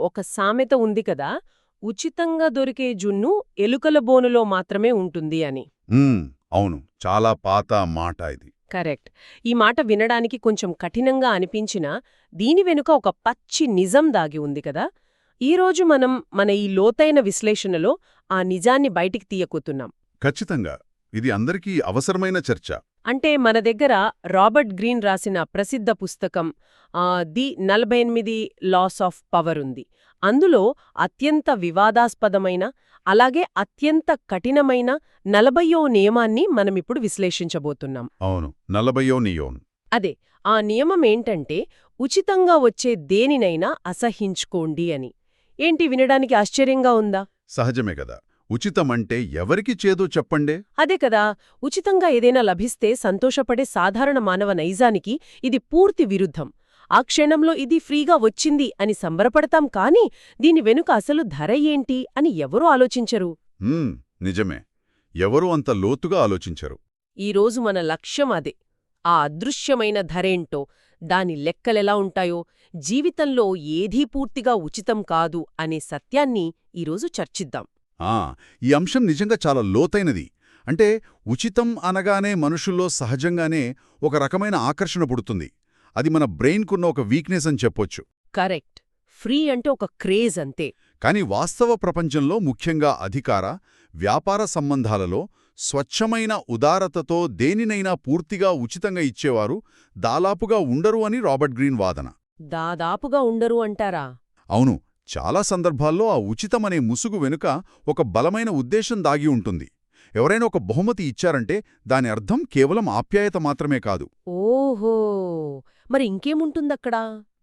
ఒక సామెత ఉంది కదా, ఉచితంగా దొరికే జున్ను ఎలుకల బోనులో మాత్రమే ఉంటుంది అని. అవును, చాలా పాత మాట ఇది. కరెక్ట్. ఈ మాట వినడానికి కొంచెం కఠినంగా అనిపించినా దీని వెనుక ఒక పచ్చి నిజం దాగి ఉంది కదా. ఈరోజు మనం మన ఈ లోతైన విశ్లేషణలో ఆ నిజాన్ని బయటికి తీయకుతున్నాం. ఖచ్చితంగా, ఇది అందరికీ అవసరమైన చర్చ. అంటే మన దగ్గర రాబర్ట్ గ్రీన్ రాసిన ప్రసిద్ధ పుస్తకం ది 48 లాస్ ఆఫ్ పవర్ ఉంది. అందులో అత్యంత వివాదాస్పదమైన, అలాగే అత్యంత కఠినమైన 40వ నియమాన్ని మనమిప్పుడు విశ్లేషించబోతున్నాం. అవును, 40వ నియమం. అదే, ఆ నియమమేంటంటే ఉచితంగా వచ్చే దేనినైనా అసహ్యించుకోండి అని. ఏంటి, వినడానికి ఆశ్చర్యంగా ఉందా? సహజమే కదా. ఉచితమంటే ఎవరికి చేదో చెప్పండే. అదే కదా, ఉచితంగా ఏదైనా లభిస్తే సంతోషపడే సాధారణ మానవ నైజానికి ఇది పూర్తి విరుద్ధం. ఆ క్షణంలో ఇది ఫ్రీగా వచ్చింది అని సంబరపడతాం, కానీ దీని వెనుక అసలు ధర ఏంటి అని ఎవరూ ఆలోచించరు. నిజమే, ఎవరూ అంత లోతుగా ఆలోచించరు. ఈరోజు మన లక్ష్యం అదే. ఆ అదృశ్యమైన ధరేంటో, దాని లెక్కలెలా ఉంటాయో, జీవితంలో ఏదీ పూర్తిగా ఉచితం కాదు అనే సత్యాన్ని ఈరోజు చర్చిద్దాం. ఈ అంశం నిజంగా చాలా లోతైనది. అంటే ఉచితం అనగానే మనుషుల్లో సహజంగానే ఒక రకమైన ఆకర్షణ పుడుతుంది. అది మన బ్రెయిన్కున్న ఒక వీక్నెస్ అని చెప్పొచ్చు. కరెక్ట్. ఫ్రీ అంటే ఒక క్రేజ్ అంతే. కాని వాస్తవ ప్రపంచంలో, ముఖ్యంగా అధికార, వ్యాపార సంబంధాలలో స్వచ్ఛమైన ఉదారతతో దేనినైనా పూర్తిగా ఉచితంగా ఇచ్చేవారు దాదాపుగా ఉండరు అని రాబర్ట్ గ్రీన్ వాదన. దాదాపుగా ఉండరు అంటారా? అవును, చాలా సందర్భాల్లో ఆ ఉచితమనే ముసుగు వెనుక ఒక బలమైన ఉద్దేశం దాగి ఉంటుంది. ఎవరైనా ఒక బహుమతి ఇచ్చారంటే దాని అర్థం కేవలం ఆప్యాయత మాత్రమే కాదు. ఓహో, మరి ఇంకేముంటుందక్కడ?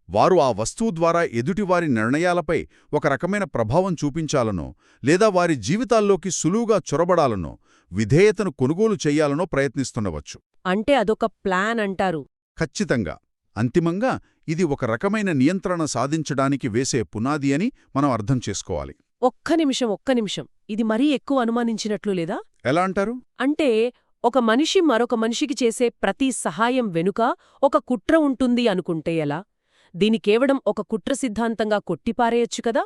వారు ఆ వస్తువు ద్వారా ఎదుటివారి నిర్ణయాలపై ఒక రకమైన ప్రభావం చూపించాలనో, లేదా వారి జీవితాల్లోకి సులువుగా చొరబడాలనో, విధేయతను కొనుగోలు చెయ్యాలనో ప్రయత్నిస్తుండవచ్చు. అంటే అదొక ప్లాన్ అంటారు. ఖచ్చితంగా. అంతిమంగా ఇది ఒక రకమైన నియంత్రణ సాధించడానికి వేసే పునాది అని మనం అర్థం చేసుకోవాలి. ఒక్క నిమిషం. ఇది మరీ ఎక్కువ అనుమానించినట్లు లేదా? ఎలా అంటారు? అంటే ఒక మనిషి మరొక మనిషికి చేసే ప్రతి సహాయం వెనుక ఒక కుట్ర ఉంటుంది అనుకుంటే ఎలా? దీని కేవలం ఒక కుట్ర సిద్ధాంతంగా కొట్టిపారేయొచ్చు కదా?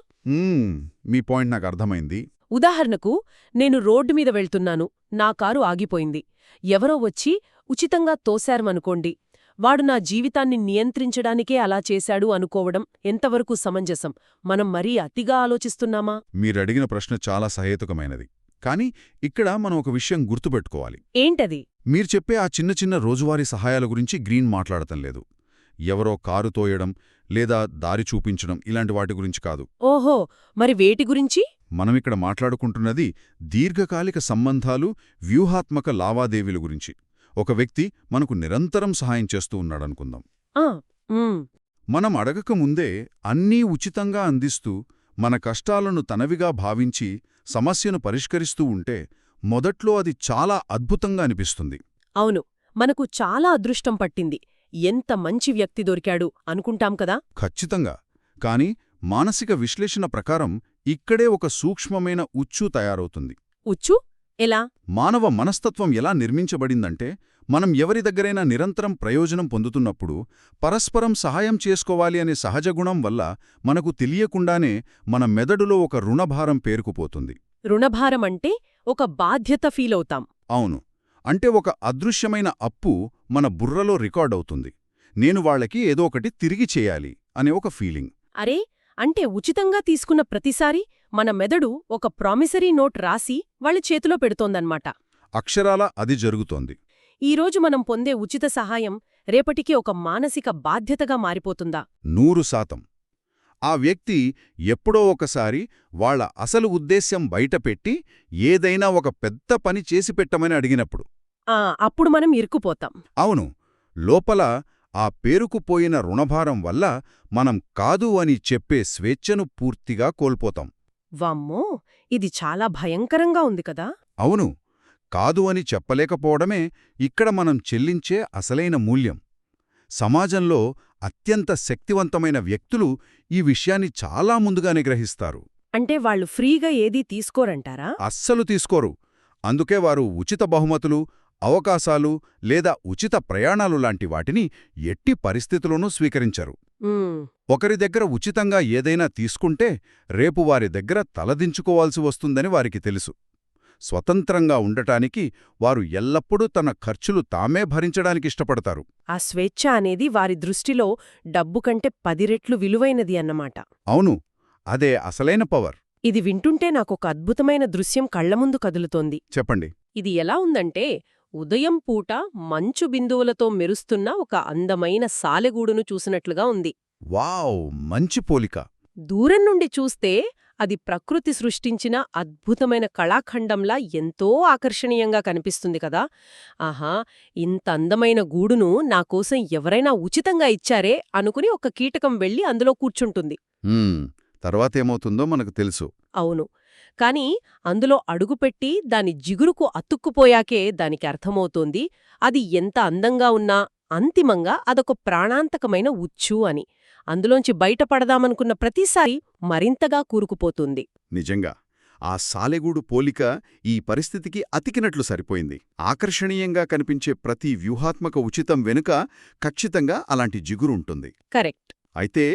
మీ పాయింట్ నాకు అర్థమైంది. ఉదాహరణకు, నేను రోడ్డు మీద వెళ్తున్నాను, నా కారు ఆగిపోయింది. ఎవరో వచ్చి ఉచితంగా తోశారనుకోండి. వాడు నా జీవితాన్ని నియంత్రించడానికే అలా చేశాడు అనుకోవడం ఎంతవరకు సమంజసం? మనం మరీ అతిగా ఆలోచిస్తున్నామా? మీరడిగిన ప్రశ్న చాలా సహేతుకమైనది. కాని ఇక్కడ మనం ఒక విషయం గుర్తుపెట్టుకోవాలి. ఏంటది? మీరు చెప్పే ఆ చిన్న చిన్న రోజువారీ సహాయాల గురించి గ్రీన్ మాట్లాడటం లేదు. ఎవరో కారు తోయడం లేదా దారి చూపించడం ఇలాంటి వాటి గురించి కాదు. ఓహో, మరి వేటి గురించి? మనమిక్కడ మాట్లాడుకుంటున్నది దీర్ఘకాలిక సంబంధాలు, వ్యూహాత్మక లావాదేవీల గురించి. ఒక వ్యక్తి మనకు నిరంతరం సహాయం చేస్తూ ఉన్నాడనుకుందాం. మనం అడగకముందే అన్నీ ఉచితంగా అందిస్తూ, మన కష్టాలను తనవిగా భావించి సమస్యను పరిష్కరిస్తూ ఉంటే మొదట్లో అది చాలా అద్భుతంగా అనిపిస్తుంది. అవును, మనకు చాలా అదృష్టం పట్టింది, ఎంత మంచి వ్యక్తి దొరికాడు అనుకుంటాం కదా. ఖచ్చితంగా. కాని మానసిక విశ్లేషణ ప్రకారం ఇక్కడే ఒక సూక్ష్మమైన ఉచ్చు తయారవుతుంది. ఉచ్చు? ఎలా? మానవ మనస్తత్వం ఎలా నిర్మించబడిందంటే, మనం ఎవరి దగ్గరైనా నిరంతరం ప్రయోజనం పొందుతున్నప్పుడు పరస్పరం సహాయం చేసుకోవాలి అనే సహజగుణం వల్ల మనకు తెలియకుండానే మన మెదడులో ఒక రుణభారం పేరుకుపోతుంది. రుణభారమంటే ఒక బాధ్యత ఫీలవుతాం. అవును, అంటే ఒక అదృశ్యమైన అప్పు మన బుర్రలో రికార్డవుతుంది. నేను వాళ్లకి ఏదో ఒకటి తిరిగి చేయాలి అనే ఒక ఫీలింగ్. అరే, అంటే ఉచితంగా తీసుకున్న ప్రతిసారి మన మెదడు ఒక ప్రామిసరీ నోట్ రాసి వాళ్ళ చేతిలో పెడుతోందన్నమాట. అక్షరాలా అది జరుగుతోంది. ఈరోజు మనం పొందే ఉచిత సహాయం రేపటికి ఒక మానసిక బాధ్యతగా మారిపోతుందా? 100%. ఆ వ్యక్తి ఎప్పుడో ఒకసారి వాళ్ల అసలు ఉద్దేశ్యం బయటపెట్టి ఏదైనా ఒక పెద్ద పని చేసిపెట్టమని అడిగినప్పుడు అప్పుడు మనం ఇరుక్కుపోతాం. అవును, లోపల ఆ పేరుకుపోయిన రుణభారం వల్ల మనం కాదు అని చెప్పే స్వేచ్ఛను పూర్తిగా కోల్పోతాం. వామ్మో, ఇది చాలా భయంకరంగా ఉంది కదా. అవును, కాదు అని చెప్పలేకపోవడమే ఇక్కడ మనం చెల్లించే అసలైన మూల్యం. సమాజంలో అత్యంత శక్తివంతమైన వ్యక్తులు ఈ విషయాన్ని చాలా ముందుగానే గ్రహిస్తారు. అంటే వాళ్ళు ఫ్రీగా ఏదీ తీసుకోరంటారా? అస్సలు తీసుకోరు. అందుకే వారు ఉచిత బహుమతులు, అవకాశాలు లేదా ఉచిత ప్రయాణాలు లాంటి వాటిని ఎట్టి పరిస్థితుల్లోనూ స్వీకరించరు. ఉమ్, ఒకరి దగ్గర ఉచితంగా ఏదైనా తీసుకుంటే రేపు వారి దగ్గర తలదించుకోవాల్సి వస్తుందని వారికి తెలుసు. స్వతంత్రంగా ఉండటానికి వారు ఎల్లప్పుడూ తన ఖర్చులు తామే భరించడానికిష్టపడతారు. ఆ స్వేచ్ఛ అనేది వారి దృష్టిలో డబ్బు కంటే 10 రెట్లు విలువైనది అన్నమాట. అవును, అదే అసలైన పవర్. ఇది వింటుంటే నాకొక అద్భుతమైన దృశ్యం కళ్లముందు కదులుతోంది. చెప్పండి. ఇది ఎలా ఉందంటే, ఉదయం పూట మంచు బిందువులతో మెరుస్తున్న ఒక అందమైన సాలెగూడును చూసినట్లుగా ఉంది. వావ్, మంచి పోలిక. దూరం నుండి చూస్తే అది ప్రకృతి సృష్టించిన అద్భుతమైన కళాఖండంలా ఎంతో ఆకర్షణీయంగా కనిపిస్తుంది కదా. ఆహా, ఇంత అందమైన గూడును నాకోసం ఎవరైనా ఉచితంగా ఇచ్చారే అనుకుని ఒక కీటకం వెళ్ళి అందులో కూర్చుంటుంది. తర్వాతేమవుతుందో మనకు తెలుసు. అవును, కాని అందులో అడుగుపెట్టి దాని జిగురుకు అతుక్కుపోయాకే దానికి అర్థమవుతోంది అది ఎంత అందంగా ఉన్నా అంతిమంగా అదొక ప్రాణాంతకమైన ఉచ్చు అని. అందులోంచి బయటపడదామనుకున్న ప్రతిసారి మరింతగా కూరుకుపోతుంది. నిజంగా ఆ సాలెగూడు పోలిక ఈ పరిస్థితికి అతికినట్లు సరిపోయింది. ఆకర్షణీయంగా కనిపించే ప్రతి వ్యూహాత్మక ఉచితం వెనుక ఖచ్చితంగా అలాంటి జిగురుంటుంది. కరెక్ట్. అయితే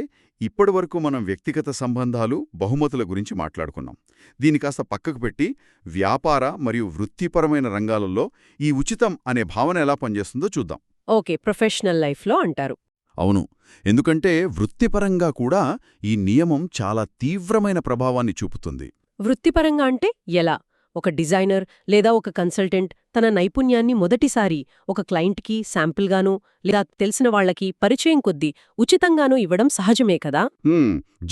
ఇప్పటివరకు మనం వ్యక్తిగత సంబంధాలు, బహుమతుల గురించి మాట్లాడుకున్నాం. దీని కాస్త పక్కకు పెట్టి వ్యాపార మరియు వృత్తిపరమైన రంగాలలో ఈ ఉచితం అనే భావన ఎలా పనిచేస్తుందో చూద్దాం. ఓకే, ప్రొఫెషనల్ లైఫ్లో అంటారు. అవును, ఎందుకంటే వృత్తిపరంగా కూడా ఈ నియమం చాలా తీవ్రమైన ప్రభావాన్ని చూపుతుంది. వృత్తిపరంగా అంటే ఎలా? ఒక డిజైనర్ లేదా ఒక కన్సల్టెంట్ తన నైపుణ్యాన్ని మొదటిసారి ఒక క్లయింట్కి శాంపిల్గానూ లేదా తెలిసిన వాళ్లకి పరిచయం కొద్దీ ఉచితంగానూ ఇవ్వడం సహజమే కదా.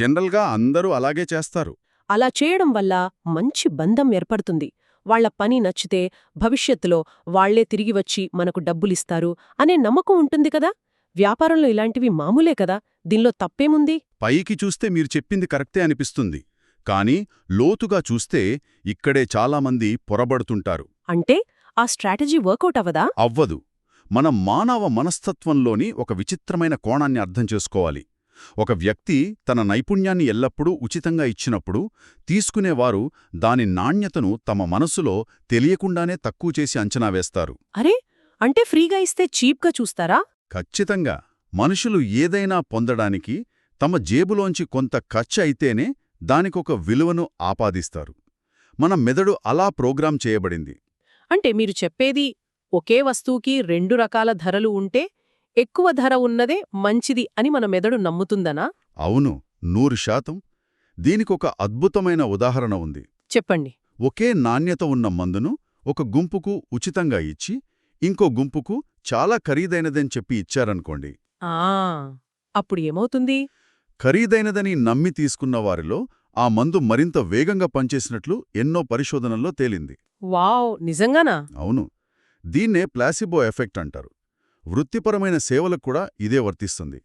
జనరల్గా అందరూ అలాగే చేస్తారు. అలా చేయడం వల్ల మంచి బంధం ఏర్పడుతుంది. వాళ్ల పని నచ్చితే భవిష్యత్తులో వాళ్లే తిరిగి వచ్చి మనకు డబ్బులిస్తారు అనే నమ్మకం ఉంటుంది కదా. వ్యాపారంలో ఇలాంటివి మామూలే కదా, దీనిలో తప్పేముంది? పైకి చూస్తే మీరు చెప్పింది కరెక్టే అనిపిస్తుంది. కానీ లోతుగా చూస్తే ఇక్కడే చాలామంది పొరబడుతుంటారు. అంటే ఆ స్ట్రాటజీ వర్కౌట్ అవ్వదా? అవ్వదు. మన మానవ మనస్తత్వంలోని ఒక విచిత్రమైన కోణాన్ని అర్థం చేసుకోవాలి. ఒక వ్యక్తి తన నైపుణ్యాన్ని ఎల్లప్పుడూ ఉచితంగా ఇచ్చినప్పుడు తీసుకునేవారు దాని నాణ్యతను తమ మనసులో తెలియకుండానే తక్కువ చేసి అంచనా వేస్తారు. అరే, అంటే ఫ్రీగా ఇస్తే చీప్గా చూస్తారా? ఖచ్చితంగా. మనుషులు ఏదైనా పొందడానికి తమ జేబులోంచి కొంత ఖర్చు అయితేనే దానికొక విలువను ఆపాదిస్తారు. మన మెదడు అలా ప్రోగ్రాం చేయబడింది. అంటే మీరు చెప్పేది ఒకే వస్తువుకి 2 రకాల ధరలు ఉంటే ఎక్కువ ధర ఉన్నదే మంచిది అని మన మెదడు నమ్ముతుందనా? అవును, 100%. దీనికొక అద్భుతమైన ఉదాహరణ ఉంది. చెప్పండి. ఒకే నాణ్యత ఉన్న మందును ఒక గుంపుకు ఉచితంగా ఇచ్చి ఇంకో గుంపుకు చాలా ఖరీదైనదని చెప్పి ఇచ్చారనుకోండి. అప్పుడు ఏమవుతుంది? ఖరీదైనదని నమ్మి తీసుకున్న వారిలో ఆ మందు మరింత వేగంగా పనిచేసినట్లు ఎన్నో పరిశోధనల్లో తేలింది. వావ్, నిజంగానా? అవును, దీన్నే ప్లాసిబో ఎఫెక్ట్ అంటారు. వృత్తిపరమైన సేవలకు కూడా ఇదే వర్తిస్తుంది.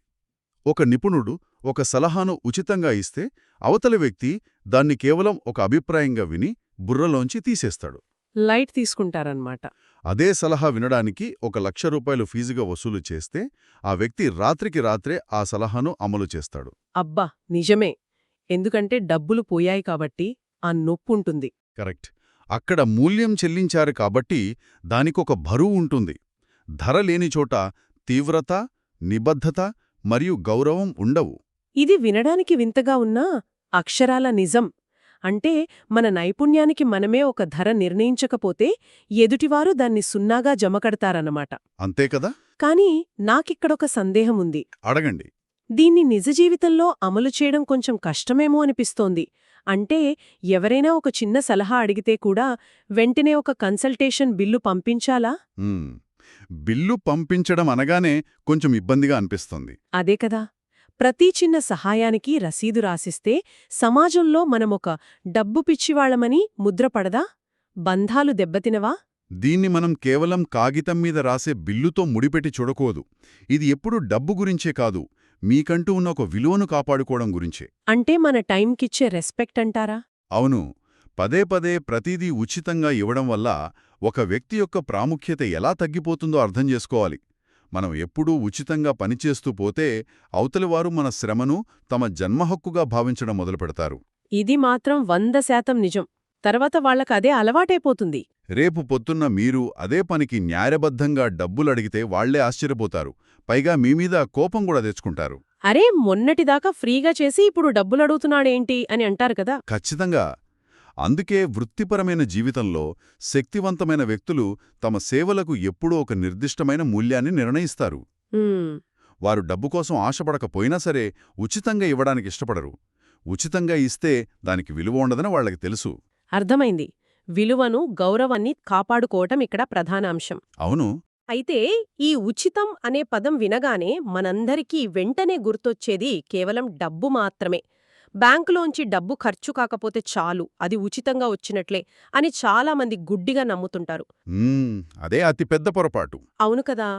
ఒక నిపుణుడు ఒక సలహాను ఉచితంగా ఇస్తే అవతలి వ్యక్తి దాన్ని కేవలం ఒక అభిప్రాయంగా విని బుర్రలోంచి తీసేస్తాడు. లైట్ తీసుకుంటారన్నమాట. అదే సలహా వినడానికి ₹1,00,000 ఫీజుగా వసూలు చేస్తే ఆ వ్యక్తి రాత్రికి రాత్రే ఆ సలహాను అమలు చేస్తాడు. అబ్బా, నిజమే. ఎందుకంటే డబ్బులు పోయాయి కాబట్టి ఆ నొప్పుంటుంది. కరెక్ట్. అక్కడ మూల్యం చెల్లించారు కాబట్టి దానికొక బరువు ఉంటుంది. ధర లేని చోట తీవ్రత, నిబద్ధత మరియు గౌరవం ఉండవు. ఇది వినడానికి వింతగా ఉన్నా అక్షరాల నిజం. అంటే మన నైపుణ్యానికి మనమే ఒక ధర నిర్ణయించకపోతే ఎదుటివారు దాన్ని సున్నాగా జమకడతారన్నమాట. అంతే కదా. కానీ నాకిక్కడొక సందేహముంది. అడగండి. దీన్ని నిజ జీవితంలో అమలు చేయడం కొంచెం కష్టమేమో అనిపిస్తోంది. అంటే ఎవరైనా ఒక చిన్న సలహా అడిగితే కూడా వెంటనే ఒక కన్సల్టేషన్ బిల్లు పంపించాలా? బిల్లు పంపించడం అనగానే కొంచెం ఇబ్బందిగా అనిపిస్తుంది. అదే కదా. ప్రతి చిన్న సహాయానికి రసీదు రాసిస్తే సమాజంలో మనమొక డబ్బు పిచ్చివాళ్లమని ముద్రపడదా? బంధాలు దెబ్బతినవా? దీన్ని మనం కేవలం కాగితం మీద రాసే బిల్లుతో ముడిపెట్టి చూడకూడదు. ఇది ఎప్పుడూ డబ్బు గురించే కాదు, మీకంటూ ఉన్న ఒక విలువను కాపాడుకోవడం గురించే. అంటే మన టైంకిచ్చే రెస్పెక్ట్ అంటారా? అవును. పదే పదే ప్రతిదీ ఉచితంగా ఇవ్వడం వల్ల ఒక వ్యక్తి యొక్క ప్రాముఖ్యత ఎలా తగ్గిపోతుందో అర్థం చేసుకోవాలి. మనం ఎప్పుడూ ఉచితంగా పనిచేస్తూ పోతే అవతలివారు మన శ్రమను తమ జన్మహక్కుగా భావించడం మొదలుపెడతారు. ఇది మాత్రం 100% నిజం. తర్వాత వాళ్లకదే అలవాటైపోతుంది. రేపు పొద్దున్న మీరు అదే పనికి న్యాయబద్ధంగా డబ్బులడిగితే వాళ్లే ఆశ్చర్యపోతారు. పైగా మీమీద కోపం కూడా తెచ్చుకుంటారు. అరే మొన్నటిదాకా ఫ్రీగా చేసి ఇప్పుడు డబ్బులడుగుతున్నాడేంటి అని అంటారు కదా. ఖచ్చితంగా. అందుకే వృత్తిపరమైన జీవితంలో శక్తివంతమైన వ్యక్తులు తమ సేవలకు ఎప్పుడూ ఒక నిర్దిష్టమైన మూల్యాన్ని నిర్ణయిస్తారు. హ్మ్. వారు డబ్బు కోసం ఆశపడకపోయినా సరే ఉచితంగా ఇవ్వడానికి ఇష్టపడరు. ఉచితంగా ఇస్తే దానికి విలువ ఉండదని వాళ్లకి తెలుసు. అర్థమైంది. విలువను, గౌరవాన్ని కాపాడుకోవటం ఇక్కడ ప్రధాన అంశం. అవును. అయితే ఈ ఉచితం అనే పదం వినగానే మనందరికీ వెంటనే గుర్తొచ్చేది కేవలం డబ్బు మాత్రమే. బ్యాంకులోంచి డబ్బు ఖర్చు కాకపోతే చాలు, అది ఉచితంగా వచ్చినట్లే అని చాలామంది గుడ్డిగా నమ్ముతుంటారు. అదే అతిపెద్ద పొరపాటు. అవును కదా.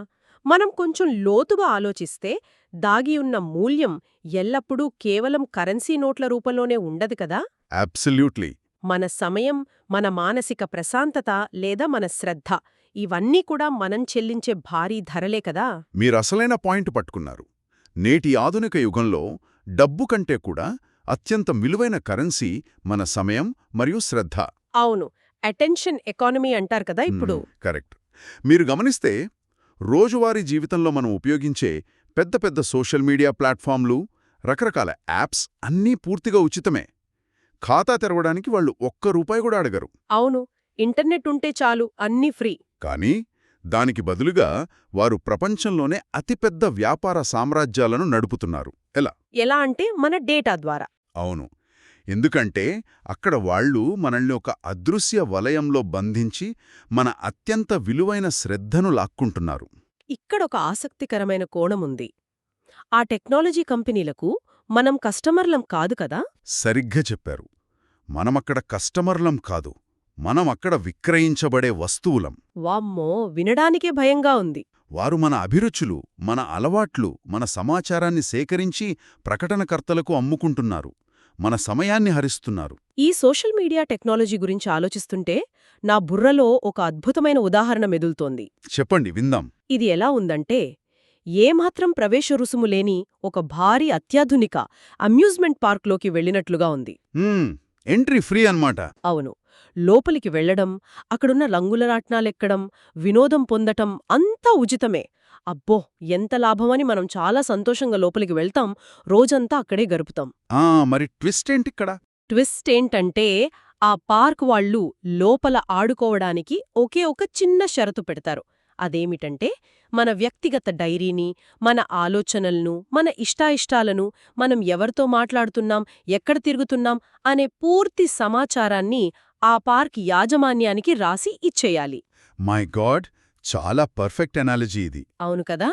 మనం కొంచెం లోతుగా ఆలోచిస్తే దాగి ఉన్న మూల్యం ఎల్లప్పుడూ కేవలం కరెన్సీ నోట్ల రూపంలోనే ఉండదు కదా. అబ్సల్యూట్లీ. మన సమయం, మన మానసిక ప్రశాంతత లేదా మన శ్రద్ధ, ఇవన్నీ కూడా మనం చెల్లించే భారీ ధరలే కదా. మీరసలైన పాయింట్ పట్టుకున్నారు. నేటి ఆధునిక యుగంలో డబ్బు కంటే కూడా అత్యంత విలువైన కరెన్సీ మన సమయం మరియు శ్రద్ధ. అవును, అటెన్షన్ ఎకానమీ అంటారు కదా ఇప్పుడు. కరెక్ట్. మీరు గమనిస్తే రోజువారీ జీవితంలో మనం ఉపయోగించే పెద్ద పెద్ద సోషల్ మీడియా ప్లాట్ఫామ్లు, రకరకాల యాప్స్ అన్నీ పూర్తిగా ఉచితమే. ఖాతా తెరవడానికి వాళ్ళు ₹1 కూడా అడగరు. అవును, ఇంటర్నెట్ ఉంటే చాలు, అన్నీ ఫ్రీ. కానీ దానికి బదులుగా వారు ప్రపంచంలోనే అతిపెద్ద వ్యాపార సామ్రాజ్యాలను నడుపుతున్నారు. ఎలా అంటే మన డేటా ద్వారా. అవును. ఎందుకంటే అక్కడ వాళ్ళు మనల్ని ఒక అదృశ్య వలయంలో బంధించి మన అత్యంత విలువైన శ్రద్ధను లాక్కుంటున్నారు. ఇక్కడొక ఆసక్తికరమైన కోణముంది. ఆ టెక్నాలజీ కంపెనీలకు మనం కస్టమర్లం కాదు కదా. సరిగ్గా చెప్పారు. మనమక్కడ కస్టమర్లం కాదు, మనం అక్కడ విక్రయించబడే వస్తువులం. వామ్మో, వినడానికే భయంగా ఉంది. వారు మన అభిరుచులు, మన అలవాట్లు, మన సమాచారాన్ని సేకరించి ప్రకటనకర్తలకు అమ్ముకుంటున్నారు. మన సమయాన్ని హరిస్తున్నారు. ఈ సోషల్ మీడియా టెక్నాలజీ గురించి ఆలోచిస్తుంటే నా బుర్రలో ఒక అద్భుతమైన ఉదాహరణ మెదులుతోంది. చెప్పండి, విందాం. ఇది ఎలా ఉందంటే, ఏమాత్రం ప్రవేశ రుసుము లేని ఒక భారీ అత్యాధునిక అమ్యూజ్మెంట్ పార్క్లోకి వెళ్ళినట్లుగా ఉంది. ఎంట్రీ ఫ్రీ అన్నమాట. అవును. లోపలికి వెళ్లడం, అక్కడున్న రంగులరాట్నాలెక్కడం, వినోదం పొందటం అంతా ఉచితమే. అబ్బో, ఎంత లాభమని మనం చాలా సంతోషంగా లోపలికి వెళ్తాం, రోజంతా అక్కడే గడుపుతాం. మరి ట్విస్ట్ ఏంటిక్కడ? ట్విస్ట్ ఏంటంటే, ఆ పార్క్ వాళ్ళు లోపల ఆడుకోవడానికి ఒకే ఒక చిన్న షరతు పెడతారు. అదేమిటంటే, మన వ్యక్తిగత డైరీని, మన ఆలోచనలను, మన ఇష్టాయిష్టాలను, మనం ఎవరితో మాట్లాడుతున్నాం, ఎక్కడ తిరుగుతున్నాం అనే పూర్తి సమాచారాన్ని ఆ పార్క్ యాజమాన్యానికి రాసి ఇచ్చేయాలి. మై గాడ్, చాలా పర్ఫెక్ట్ ఎనాలజీ ఇది. అవును కదా.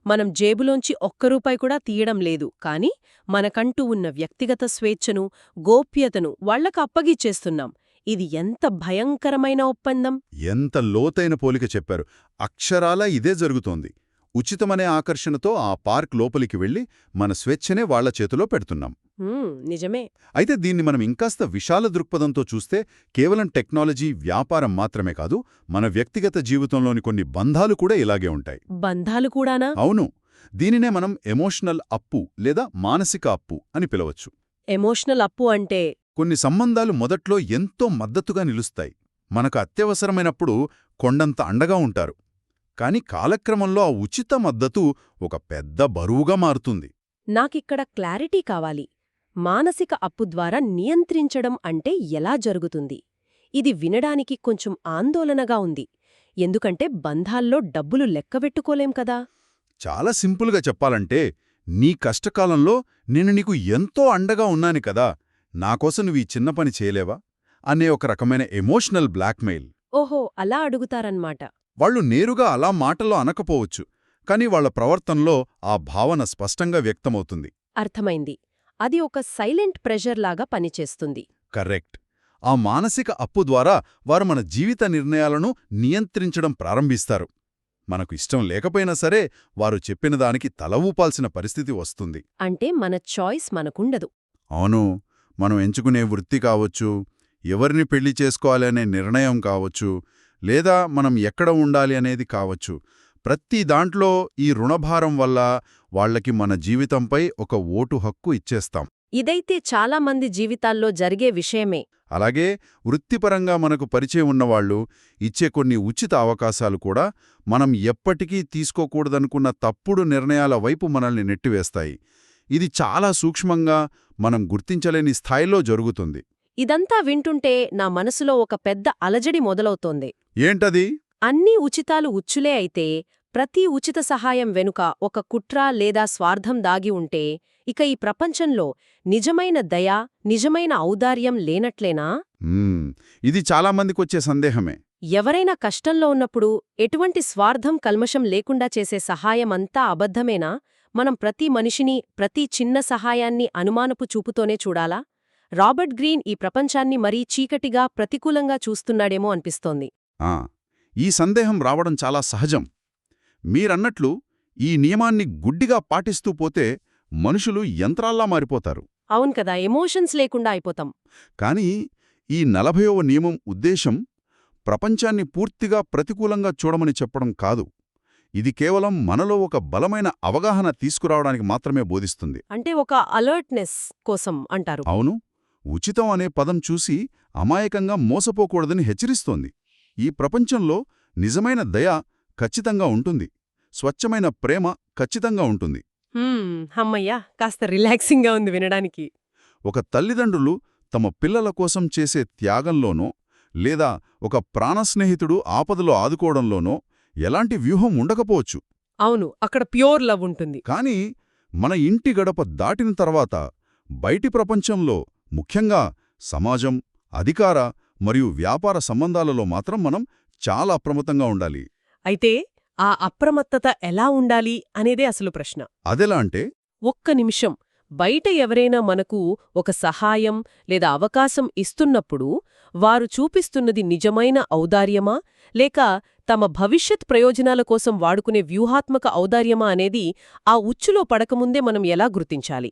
మనం జేబులోంచి ₹1 కూడా తీయడం లేదు, కానీ మనకంటూ ఉన్న వ్యక్తిగత స్వేచ్ఛను, గోప్యతను వాళ్లకు అప్పగిచ్చేస్తున్నాం. ఇది ఎంత భయంకరమైన ఒప్పందం! ఎంత లోతైన పోలిక చెప్పారు. అక్షరాలా ఇదే జరుగుతోంది. ఉచితమనే ఆకర్షణతో ఆ పార్క్ లోపలికి వెళ్లి మన స్వేచ్ఛనే వాళ్ల చేతిలో పెడుతున్నాం. నిజమే. అయితే దీన్ని మనం ఇంకాస్త విశాల దృక్పథంతో చూస్తే కేవలం టెక్నాలజీ, వ్యాపారం మాత్రమే కాదు, మన వ్యక్తిగత జీవితంలోని కొన్ని బంధాలు కూడా ఇలాగే ఉంటాయి. బంధాలు కూడానా? అవును. దీనినే మనం ఎమోషనల్ అప్పు లేదా మానసిక అప్పు అని పిలవచ్చు. ఎమోషనల్ అప్పు అంటే? కొన్ని సంబంధాలు మొదట్లో ఎంతో మద్దతుగా నిలుస్తాయి. మనకు అత్యవసరమైనప్పుడు కొండంత అండగా ఉంటారు. కాని కాలక్రమంలో ఆ ఉచిత మద్దతు ఒక పెద్ద బరువుగా మారుతుంది. నాకిక్కడ క్లారిటీ కావాలి. మానసిక అప్పు ద్వారా నియంత్రించడం అంటే ఎలా జరుగుతుంది? ఇది వినడానికి కొంచెం ఆందోళనగా ఉంది. ఎందుకంటే బంధాల్లో డబ్బులు లెక్కబెట్టుకోలేం కదా. చాలా సింపుల్గా చెప్పాలంటే, నీ కష్టకాలంలో నేను నీకు ఎంతో అండగా ఉన్నాను కదా, నాకోసం నువ్వు ఈ చిన్న పని చేయలేవా అనే ఒక రకమైన ఎమోషనల్ బ్లాక్మెయిల్. ఓహో, అలా అడుగుతారన్మాట. వాళ్ళు నేరుగా అలా మాటల్లో అనకపోవచ్చు, కాని వాళ్ల ప్రవర్తనలో ఆ భావన స్పష్టంగా వ్యక్తమవుతుంది. అర్థమైంది. అది ఒక సైలెంట్ ప్రెషర్ లాగా పనిచేస్తుంది. కరెక్ట్. ఆ మానసిక అప్పు ద్వారా వారు మన జీవిత నిర్ణయాలను నియంత్రించడం ప్రారంభిస్తారు. మనకు ఇష్టం లేకపోయినా సరే వారు చెప్పిన దానికి తల ఊపాల్సిన పరిస్థితి వస్తుంది. అంటే మన చాయిస్ మనకుండదు. అవును. మనం ఎంచుకునే వృత్తి కావచ్చు, ఎవరిని పెళ్లి చేసుకోవాలి అనే నిర్ణయం కావచ్చు, లేదా మనం ఎక్కడ ఉండాలి అనేది కావచ్చు, ప్రతి దాంట్లో ఈ రుణభారం వల్ల వాళ్లకి మన జీవితంపై ఒక ఓటు హక్కు ఇచ్చేస్తాం. ఇదైతే చాలా మంది జీవితాల్లో జరిగే విషయమే. అలాగే వృత్తిపరంగా మనకు పరిచయం ఉన్నవాళ్లు ఇచ్చే కొన్ని ఉచిత అవకాశాలు కూడా మనం ఎప్పటికీ తీసుకోకూడదనుకున్న తప్పుడు నిర్ణయాల వైపు మనల్ని నెట్టివేస్తాయి. ఇది చాలా సూక్ష్మంగా మనం గుర్తించలేని స్థాయిలో జరుగుతుంది. ఇదంతా వింటుంటే నా మనసులో ఒక పెద్ద అలజడి మొదలవుతోంది. ఏంటది? అన్ని ఉచితాలు ఉచ్చులే అయితే ప్రతి ఉచిత సహాయం వెనుక ఒక కుట్ర లేదా స్వార్థం దాగి ఉంటే ఇక ఈ ప్రపంచంలో నిజమైన దయ, నిజమైన ఔదార్యం లేనట్లేనా? ఇది చాలామందికొచ్చే సందేహమే. ఎవరైనా కష్టంలో ఉన్నప్పుడు ఎటువంటి స్వార్థం కల్మషం లేకుండా చేసే సహాయమంతా అబద్ధమేనా? మనం ప్రతి మనిషిని, ప్రతి చిన్న సహాయాన్ని అనుమానపు చూపుతోనే చూడాలా? రాబర్ట్ గ్రీన్ ఈ ప్రపంచాన్ని మరీ చీకటిగా, ప్రతికూలంగా చూస్తున్నాడేమో అనిపిస్తోంది. ఆ, ఈ సందేహం రావడం చాలా సహజం. మీరన్నట్లు ఈ నియమాన్ని గుడ్డిగా పాటిస్తూ పోతే మనుషులు యంత్రాల్లా మారిపోతారు. అవును కదా, ఎమోషన్స్ లేకుండా అయిపోతాం. కానీ ఈ 40వ నియమం ఉద్దేశం ప్రపంచాన్ని పూర్తిగా ప్రతికూలంగా చూడమని చెప్పడం కాదు. ఇది కేవలం మనలో ఒక బలమైన అవగాహన తీసుకురావడానికి మాత్రమే బోధిస్తుంది. అంటే ఒక అలర్ట్నెస్ కోసం అంటారు. అవును, ఉచితం అనే పదం చూసి అమాయకంగా మోసపోకూడదని హెచ్చరిస్తోంది. ఈ ప్రపంచంలో నిజమైన దయ ఖచ్చితంగా ఉంటుంది, స్వచ్ఛమైన ప్రేమ ఖచ్చితంగా ఉంటుంది. హమ్మయ్యా, కాస్త రిలాక్సింగ్గా ఉంది వినడానికి. ఒక తల్లిదండ్రులు తమ పిల్లల కోసం చేసే త్యాగంలోనో లేదా ఒక ప్రాణస్నేహితుడు ఆపదలో ఆదుకోవడంలోనో ఎలాంటి వ్యూహం ఉండకపోవచ్చు. అవును, అక్కడ ప్యూర్ లవ్ ఉంటుంది. కానీ మన ఇంటి గడప దాటిన తర్వాత బయటి ప్రపంచంలో, ముఖ్యంగా సమాజం, అధికార మరియు వ్యాపార సంబంధాలలో మాత్రం మనం చాలా అప్రమత్తంగా ఉండాలి. అయితే ఆ అప్రమత్తత ఎలా ఉండాలి అనేదే అసలు ప్రశ్న. అదెలా అంటే, ఒక్క నిమిషం, బయట ఎవరైనా మనకు ఒక సహాయం లేదా అవకాశం ఇస్తున్నప్పుడు వారు చూపిస్తున్నది నిజమైన ఔదార్యమా లేక తమ భవిష్యత్ ప్రయోజనాల కోసం వాడుకునే వ్యూహాత్మక ఔదార్యమా అనేది ఆ ఉచ్చులో పడకముందే మనం ఎలా గుర్తించాలి?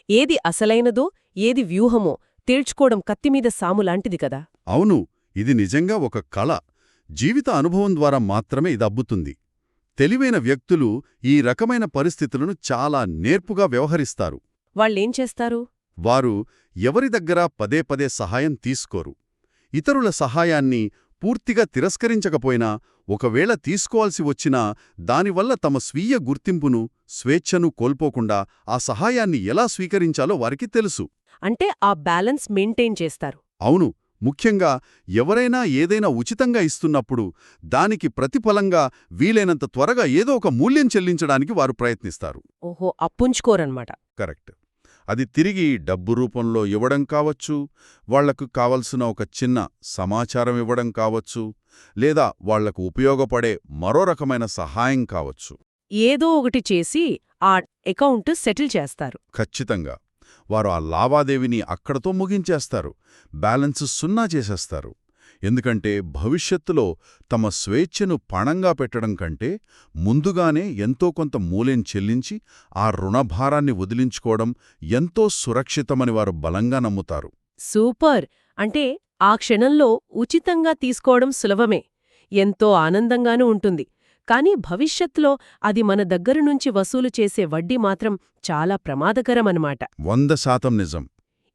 ఏది అసలైనదో, ఏది వ్యూహమో తేల్చుకోవడం కత్తిమీద సాములాంటిది కదా. అవును, ఇది నిజంగా ఒక కళ. జీవిత అనుభవం ద్వారా మాత్రమే ఇదబ్బుతుంది. తెలివైన వ్యక్తులు ఈ రకమైన పరిస్థితులను చాలా నేర్పుగా వ్యవహరిస్తారు. వాళ్ళేం చేస్తారు? వారు ఎవరి దగ్గరా పదే పదే సహాయం తీసుకోరు. ఇతరుల సహాయాన్ని పూర్తిగా తిరస్కరించకపోయినా, ఒకవేళ తీసుకోవాల్సి వచ్చినా దానివల్ల తమ స్వీయ గుర్తింపును, స్వేచ్ఛను కోల్పోకుండా ఆ సహాయాన్ని ఎలా స్వీకరించాలో వారికి తెలుసు. అంటే ఆ బ్యాలెన్స్ మెయింటైన్ చేస్తారు. అవును, ముఖ్యంగా ఎవరైనా ఏదైనా ఉచితంగా ఇస్తున్నప్పుడు దానికి ప్రతిఫలంగా వీలైనంత త్వరగా ఏదో ఒక మూల్యం చెల్లించడానికి వారు ప్రయత్నిస్తారు. ఓహో, అప్పుంచుకోరన్నమాట. కరెక్ట్. అది తిరిగి డబ్బు రూపంలో ఇవ్వడం కావచ్చు, వాళ్లకు కావలసిన ఒక చిన్న సమాచారం ఇవ్వడం కావచ్చు, లేదా వాళ్లకు ఉపయోగపడే మరో రకమైన సహాయం కావచ్చు. ఏదో ఒకటి చేసి ఆ అకౌంట్ సెటిల్ చేస్తారు. ఖచ్చితంగా. వారు ఆ లావాదేవీని అక్కడతో ముగించేస్తారు, బ్యాలెన్స్ సున్నా చేసేస్తారు. ఎందుకంటే భవిష్యత్తులో తమ స్వేచ్ఛను పణంగా పెట్టడం కంటే ముందుగానే ఎంతో కొంత మూల్యం చెల్లించి ఆ రుణభారాన్ని వదిలించుకోవడం ఎంతో సురక్షితమని వారు బలంగా నమ్ముతారు. సూపర్! అంటే ఆ క్షణంలో ఉచితంగా తీసుకోవడం సులభమే, ఎంతో ఆనందంగానూ ఉంటుంది. కానీ భవిష్యత్తులో అది మన దగ్గర నుంచి వసూలు చేసే వడ్డీ మాత్రం చాలా ప్రమాదకరమన్నమాట. 100% నిజం.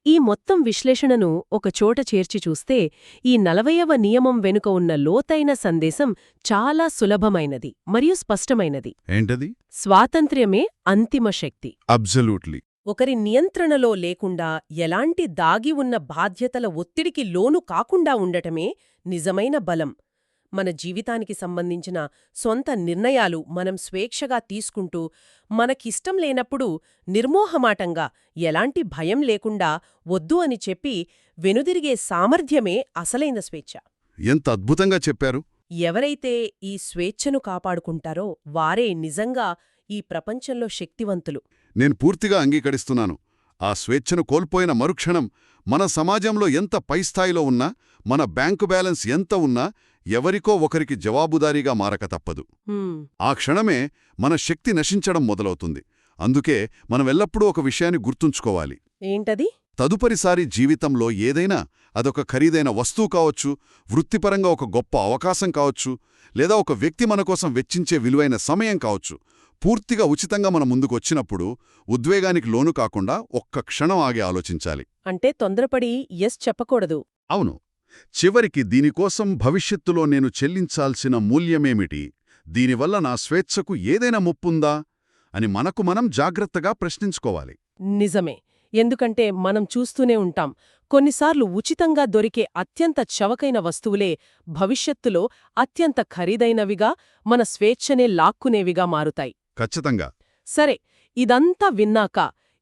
ఈ మొత్తం విశ్లేషణను ఒకచోట చేర్చి చూస్తే ఈ 40వ నియమం వెనుక ఉన్న లోతైన సందేశం చాలా సులభమైనది మరియు స్పష్టమైనది. ఏంటది? స్వాతంత్ర్యమే అంతిమ శక్తి. అబ్సల్యూట్లీ. ఒకరి నియంత్రణలో లేకుండా ఎలాంటి దాగి ఉన్న బాధ్యతల ఒత్తిడికి లోను కాకుండా ఉండటమే నిజమైన బలం. మన జీవితానికి సంబంధించిన సొంత నిర్ణయాలు మనం స్వేచ్ఛగా తీసుకుంటూ, మనకిష్టం లేనప్పుడు నిర్మోహమాటంగా, ఎలాంటి భయం లేకుండా వద్దు అని చెప్పి వెనుదిరిగే సామర్థ్యమే అసలైన స్వేచ్ఛ. ఎంత అద్భుతంగా చెప్పారు. ఎవరైతే ఈ స్వేచ్ఛను కాపాడుకుంటారో వారే నిజంగా ఈ ప్రపంచంలో శక్తివంతులు. నేను పూర్తిగా అంగీకరిస్తున్నాను. ఆ స్వేచ్ఛను కోల్పోయిన మరుక్షణం మన సమాజంలో ఎంత పైస్థాయిలో ఉన్నా, మన బ్యాంకు బ్యాలెన్స్ ఎంత ఉన్నా ఎవరికో ఒకరికి జవాబుదారీగా మారక తప్పదు. ఆ క్షణమే మన శక్తి నశించడం మొదలవుతుంది. అందుకే మనమెల్లప్పుడూ ఒక విషయాన్ని గుర్తుంచుకోవాలి. ఏంటది? తదుపరిసారి జీవితంలో ఏదైనా, అదొక ఖరీదైన వస్తువు కావచ్చు, వృత్తిపరంగా ఒక గొప్ప అవకాశం కావచ్చు, లేదా ఒక వ్యక్తి మన కోసం వెచ్చించే విలువైన సమయం కావచ్చు, పూర్తిగా ఉచితంగా మన ముందుకొచ్చినప్పుడు ఉద్వేగానికి లోను కాకుండా ఒక్క క్షణం ఆగి ఆలోచించాలి. అంటే తొందరపడి ఎస్ చెప్పకూడదు. అవును. చివరికి దీనికోసం భవిష్యత్తులో నేను చెల్లించాల్సిన మూల్యమేమిటి, దీనివల్ల నా స్వేచ్ఛకు ఏదైనా ముప్పుందా అని మనకు మనం జాగ్రత్తగా ప్రశ్నించుకోవాలి. నిజమే. ఎందుకంటే మనం చూస్తూనే ఉంటాం, కొన్నిసార్లు ఉచితంగా దొరికే అత్యంత చవకైన వస్తువులే భవిష్యత్తులో అత్యంత ఖరీదైనవిగా, మన స్వేచ్ఛనే లాక్కునేవిగా మారుతాయి. ఖచ్చితంగా. సరే, ఇదంతా విన్నాక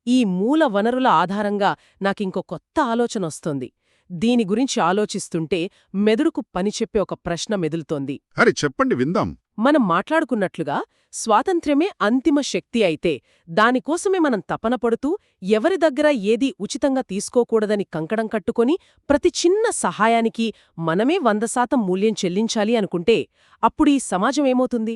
ఈ మూల వనరుల ఆధారంగా నాకింకో కొత్త ఆలోచనొస్తోంది. దీని గురించి ఆలోచిస్తుంటే మెదడుకు పనిచెప్పే ఒక ప్రశ్న మెదులుతోంది. అరే చెప్పండి విందాం. మనం మాట్లాడుకున్నట్లుగా స్వాతంత్ర్యమే అంతిమ శక్తి అయితే, దానికోసమే మనం తపన పడుతూ ఎవరి దగ్గర ఏదీ ఉచితంగా తీసుకోకూడదని కంకణం కట్టుకొని ప్రతి చిన్న సహాయానికి మనమే 100% మూల్యం చెల్లించాలి అనుకుంటే అప్పుడీ సమాజం ఏమవుతుంది?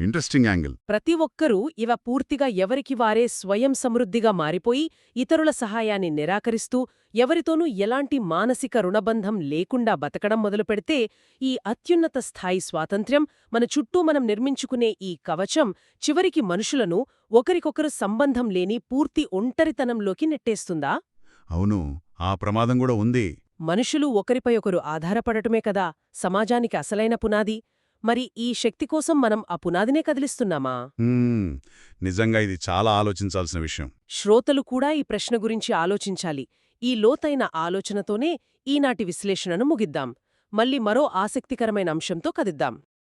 Interesting angle. ప్రతి ఒక్కరూ ఇవ పూర్తిగా ఎవరికి వారే స్వయం సమృద్ధిగా మారిపోయి ఇతరుల సహాయాన్ని నిరాకరిస్తూ ఎవరితోనూ ఎలాంటి మానసిక రుణబంధం లేకుండా బతకడం మొదలుపెడితే ఈ అత్యున్నత స్థాయి స్వాతంత్ర్యం, మన చుట్టూ మనం నిర్మించుకునే ఈ కవచం చివరికి మనుషులను ఒకరికొకరు సంబంధం లేని పూర్తి ఒంటరితనంలోకి నెట్టేస్తుందా? అవును, ఆ ప్రమాదం కూడా ఉంది. మనుషులు ఒకరిపై ఒకరు ఆధారపడటమే కదా సమాజానికి అసలైన పునాది. మరి ఈ శక్తి కోసం మనం ఆ పునాదినే కదిలిస్తున్నామా? నిజంగా ఇది చాలా ఆలోచించాల్సిన విషయం. శ్రోతలు కూడా ఈ ప్రశ్న గురించి ఆలోచించాలి. ఈ లోతైన ఆలోచనతోనే ఈనాటి విశ్లేషణను ముగిద్దాం. మళ్ళీ మరో ఆసక్తికరమైన అంశంతో కదిద్దాం.